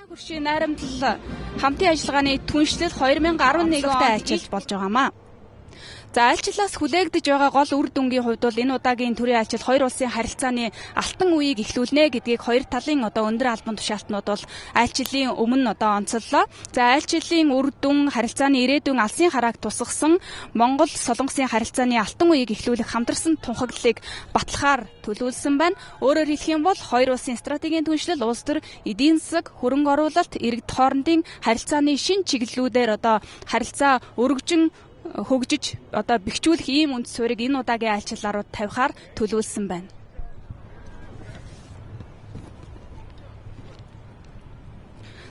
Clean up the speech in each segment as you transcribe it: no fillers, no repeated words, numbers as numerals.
Хөршийн найрамдлал хамтын ажиллагааны түншлэл 2011-т айлчилж болж байгаамаа. За айлчлалаас хүлээгдэж байгаа гол үр дүнгийн хувьд бол энэ удаагийн төрийн айлчил хоёр улсын харилцааны алтан үеийг эхлүүлнэ гэдгийг хоёр талын өндөр албан тушаалтнууд бол айлчлалын өмнө онцоллоо. За айлчлалын үр дүн харилцааны ирээдүйн алсын харааг тусгасан Монгол Солонгосын харилцааны алтан үеийг эхлүүлэх хамтарсан тунхаглалыг батлахаар төлөвлөсөн байна. Өөрөөр хэлэх юм бол хоёр улсын стратегийн түншлэл, улс төр эдийн засаг, хөрөнгө оруулалт, иргэд хоорондын харилцааны шин чиглэлүүдээр харилцаа өргөжин хөгжиж бэхжүүлэх ийм үнд суурийг энэ удаагийн айлчлалаар тавихаар төлөвлөсөн байна.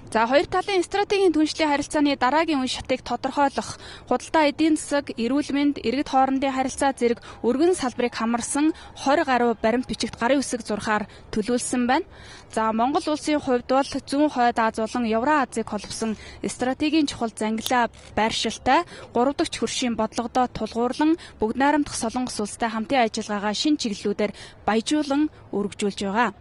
За хоёр талын стратегийн түншлийн харилцааны дараагийн үе шатыг тодорхойлох, худалдаа эдийн засаг, эрүүл мэнд, иргэд хоорондын харилцаа зэрэг өргөн салбарыг хамарсан 20 гаруй баримт бичигт гарын үсэг зурхаар төлөвлөсөн байна. За Монгол улсын хувьд бол зүүн хойд Аз болон Евразийг холбосон стратегийн чухал зангилаа байршилтай 3 дахь хөршийн бодлогодоо тулгуурлан бүгд найрамдах Солонгос улстай хамтын ажиллагаагаа шин чиглэлүүдээр баяжуулан өргөжүүлж байгаа.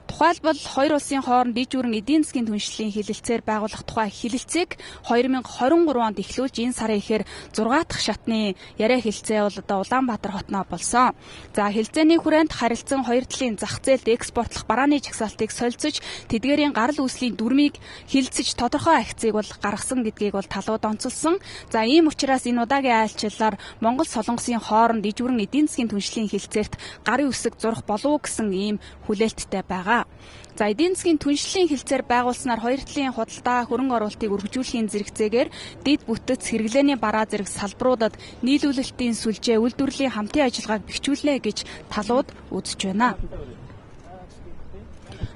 Тухайлбал хоёр улсын хооронд иж бүрэн эдийн засгийн түншлэлийн хэлэлцээр байгуулах тухай хэлэлцээг 2023 онд эхлүүлж энэ сарын эхээр 6 дахь шатны яриа хэлэлцээ бол Улаанбаатар хотноо болсон. За хэлэлцээний хүрээнд харилцан хоёр талын зах зээлд экспортлох барааны жагсаалтыг солилцож, тэдгээрийн гарал үүслийн дүрмийг хэлэлцэж тодорхой акцийг бол гаргасан гэдгийг бол талууд онцолсон. За ийм учраас энэ удаагийн айлчлалаар Монгол Солонгосын хооронд иж бүрэн эдийн засгийн түншлийн хэлэлцээрт гарын үсэг зурх болов уу гэсэн ийм хүлээлттэй байгаа. За эдийн засгийн түншлэлийн хэлэлцээр байгуулснаар хоёр талын худалдаа, хөрөнгө оруулалтыг өргөжүүлэхийн зэрэгцээгээр дэд бүтэц, хэрэглээний бараа зэрэг салбаруудад нийлүүлэлтийн сүлжээ, үйлдвэрлэлийн хамтын ажиллагааг бэхжүүлнэ гэж талууд үзэж байна.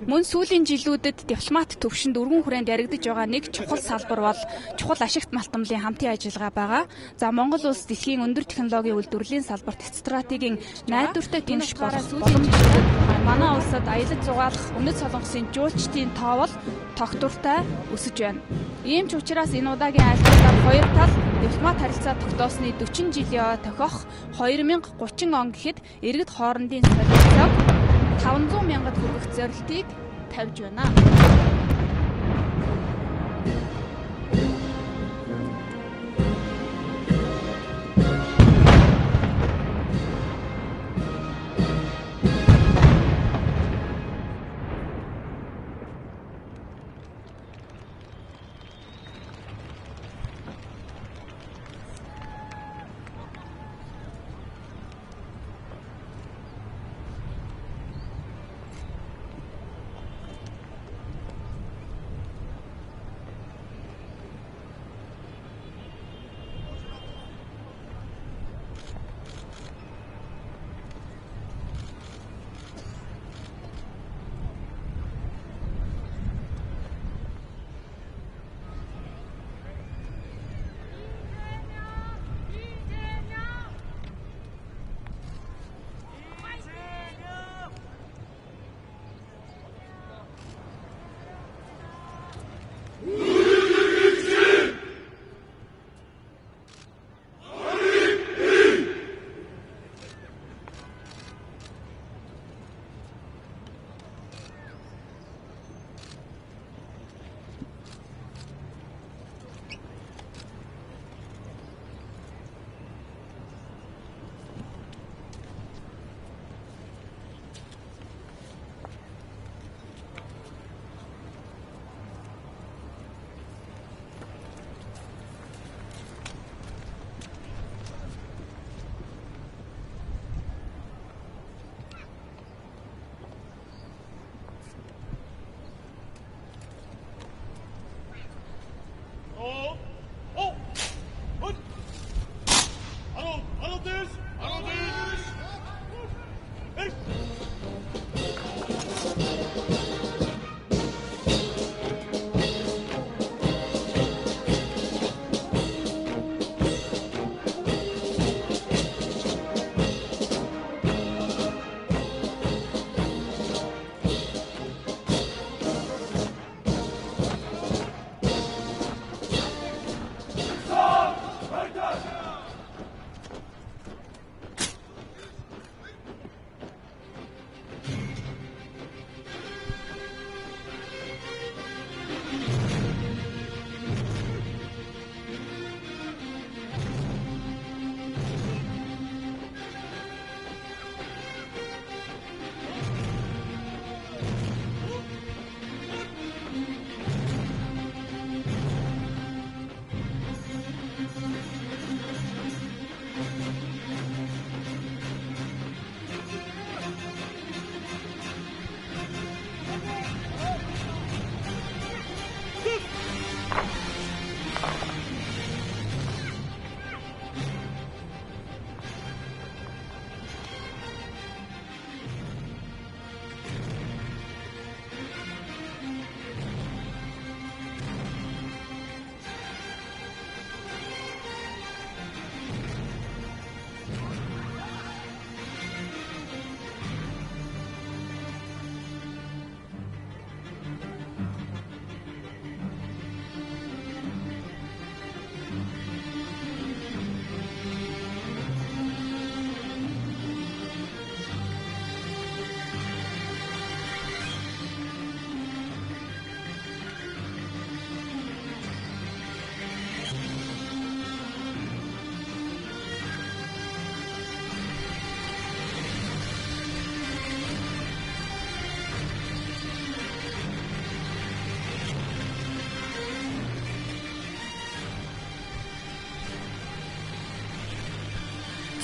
Мөн сүүлийн жилүүдэд дипломат төвшөнд өргөн хүрээнд яригдж байгаа нэг чухал салбар бол чухал ашигт малтамлын хамтын ажиллагаа байгаа. За Монгол улс дэлхийн өндөр технологийн үйлдвэрлэлийн салбарт стратегийн найдвартай тэнцвэрч болох боломжтой. Манай улсад аялал зугаалах Өмнөд Солонгосын жуулчдын тоо бол тогтвортой өсөж байна. Ийм ч учраас энэ удаагийн айлчлалаар хоёр тал дипломат харилцаа тогтоосны 40 жилийн тохиох 2030 он гэхэд иргэд хоорондын солилцоог 500 мянгад хүргэх зорилтыг тавьж байна.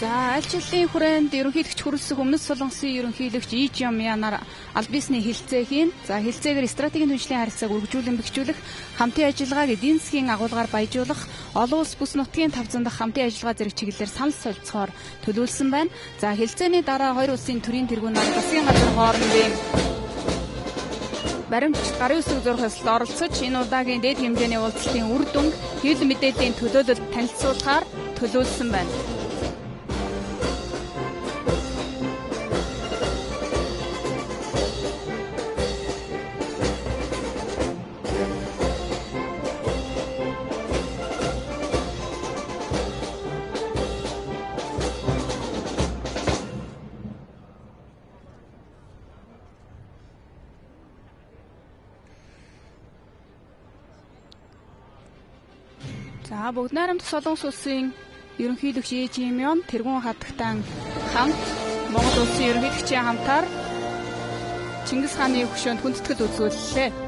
За альчлалын хүрээнд ерөнхийлөгч хүрэлцэх өмнөд Солонгосын ерөнхийлөгч Lee Jae-myung-аар аль биесний хилцээ хийн. За хилцээгээр стратегийн түншлэлийн харилцааг үргэлжлүүлэн бэхжүүлэх, хамтын ажиллагааг эдийн засгийн агуулгаар баяжуулах, олон улс бүс нутгийн тавцан дахь хамтын ажиллагаа зэрэг чиглэлээр санал солилцохоор төлөвлөсөн байна. За хилцээний дараа хоёр улсын төрийн тэргүүнээр засгийн газар хоорондын баримтчид гарын үсэг зурх ёслолд оролцож энэ удаагийн дээд хэмжээний уулзалтын үр дүнг хэвлэл мэдээллийн төлөөлөлд танилцуулахаар төлөвлөсөн байна. За бүгд найрамдах Солонгос улсын ерөнхийлөгч Lee Jae-myung тэргүүн хатагтаа хамт Монгол улсын ерөнхийлөгчийн хамтаар Чингис хааны хөшөөнд хүндэтгэл үзүүллээ.